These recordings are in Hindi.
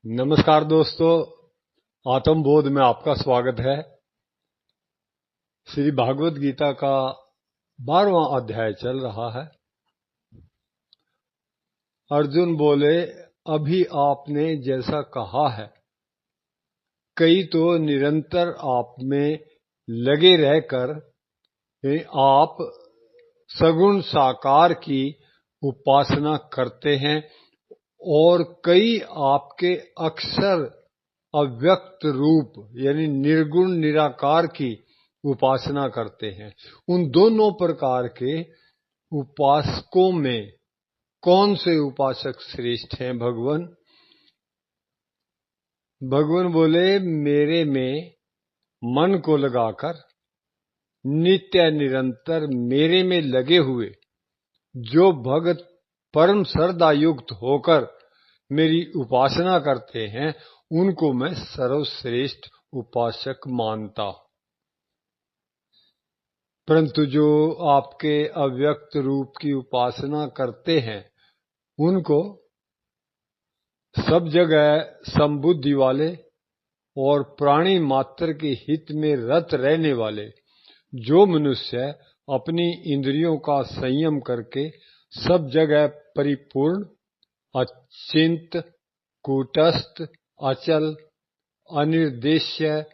नमस्कार दोस्तों, आत्मबोध में आपका स्वागत है। श्री भागवत गीता का 12वां अध्याय चल रहा है। अर्जुन बोले, अभी आपने जैसा कहा है, कई तो निरंतर आप में लगे रहकर आप सगुण साकार की उपासना करते हैं और कई आपके अक्षर अव्यक्त रूप यानी निर्गुण निराकार की उपासना करते हैं। उन दोनों प्रकार के उपासकों में कौन से उपासक श्रेष्ठ हैं भगवान? भगवान बोले, मेरे में मन को लगाकर नित्य निरंतर मेरे में लगे हुए जो भगत परम श्रद्धा युक्त होकर मेरी उपासना करते हैं, उनको मैं सर्वश्रेष्ठ उपासक मानता हूं। परंतु जो आपके अव्यक्त रूप की उपासना करते हैं, उनको सब जगह संबुद्धि वाले और प्राणी मात्र के हित में रत रहने वाले जो मनुष्य अपनी इंद्रियों का संयम करके सब जगह परिपूर्ण, अचिंत, कूटस्थ, अचल, अनिर्देश्य,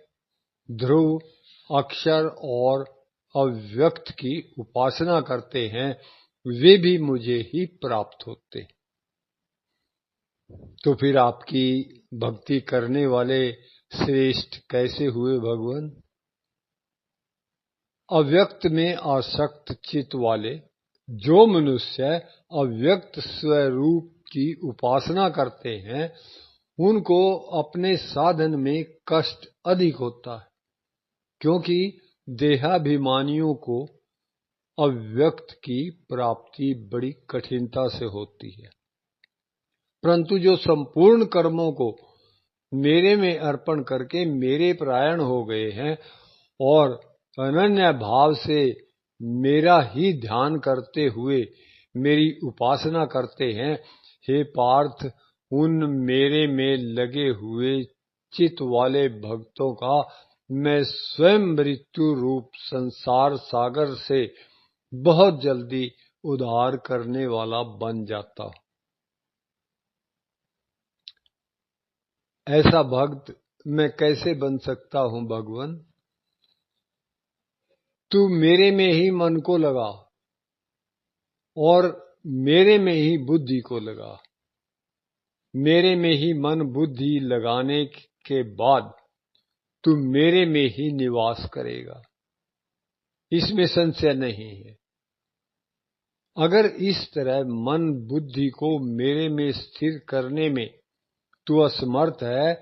ध्रुव, अक्षर और अव्यक्त की उपासना करते हैं, वे भी मुझे ही प्राप्त होते। तो फिर आपकी भक्ति करने वाले श्रेष्ठ कैसे हुए भगवान? अव्यक्त में आसक्त चित्त वाले जो मनुष्य अव्यक्त स्वरूप की उपासना करते हैं, उनको अपने साधन में कष्ट अधिक होता है, क्योंकि देहाभिमानियों को अव्यक्त की प्राप्ति बड़ी कठिनता से होती है। परंतु जो संपूर्ण कर्मों को मेरे में अर्पण करके मेरे परायण हो गए हैं और अनन्य भाव से मेरा ही ध्यान करते हुए मेरी उपासना करते हैं, हे पार्थ, उन मेरे में लगे हुए चित्त वाले भक्तों का मैं स्वयं मृत्यु रूप संसार सागर से बहुत जल्दी उद्धार करने वाला बन जाता हूं। ऐसा भक्त मैं कैसे बन सकता हूं भगवान? तू मेरे में ही मन को लगा और मेरे में ही बुद्धि को लगा। मेरे में ही मन बुद्धि लगाने के बाद तू मेरे में ही निवास करेगा, इसमें संशय नहीं है। अगर इस तरह मन बुद्धि को मेरे में स्थिर करने में तू असमर्थ है,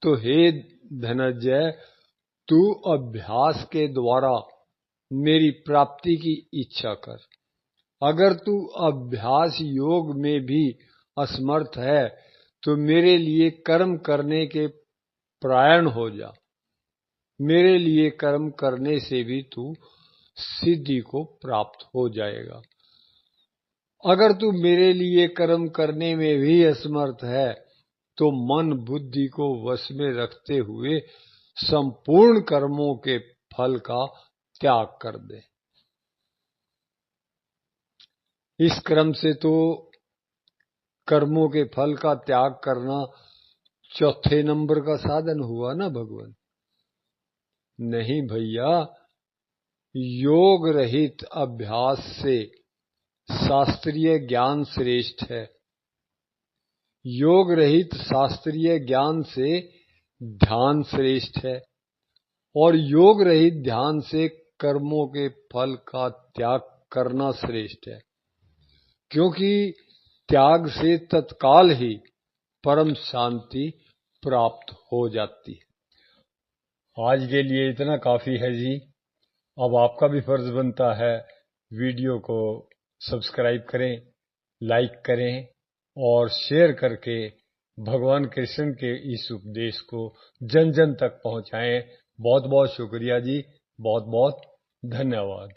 तो हे धनंजय, तू अभ्यास के द्वारा मेरी प्राप्ति की इच्छा कर। अगर तू अभ्यास योग में भी असमर्थ है, तो मेरे लिए कर्म करने के परायण हो जा। मेरे लिए कर्म करने से भी तू सिद्धि को प्राप्त हो जाएगा। अगर तू मेरे लिए कर्म करने में भी असमर्थ है, तो मन बुद्धि को वश में रखते हुए संपूर्ण कर्मों के फल का त्याग कर दे। इस क्रम से तो कर्मों के फल का त्याग करना चौथे नंबर का साधन हुआ ना भगवान? नहीं भैया, योग रहित अभ्यास से शास्त्रीय ज्ञान श्रेष्ठ है। योग रहित शास्त्रीय ज्ञान से ध्यान श्रेष्ठ है और योग रहित ध्यान से कर्मों के फल का त्याग करना श्रेष्ठ है, क्योंकि त्याग से तत्काल ही परम शांति प्राप्त हो जाती है। आज के लिए इतना काफी है जी। अब आपका भी फर्ज बनता है वीडियो को सब्सक्राइब करें, लाइक करें और शेयर करके भगवान कृष्ण के इस उपदेश को जन जन तक पहुंचाएं। बहुत बहुत शुक्रिया जी, बहुत बहुत धन्यवाद।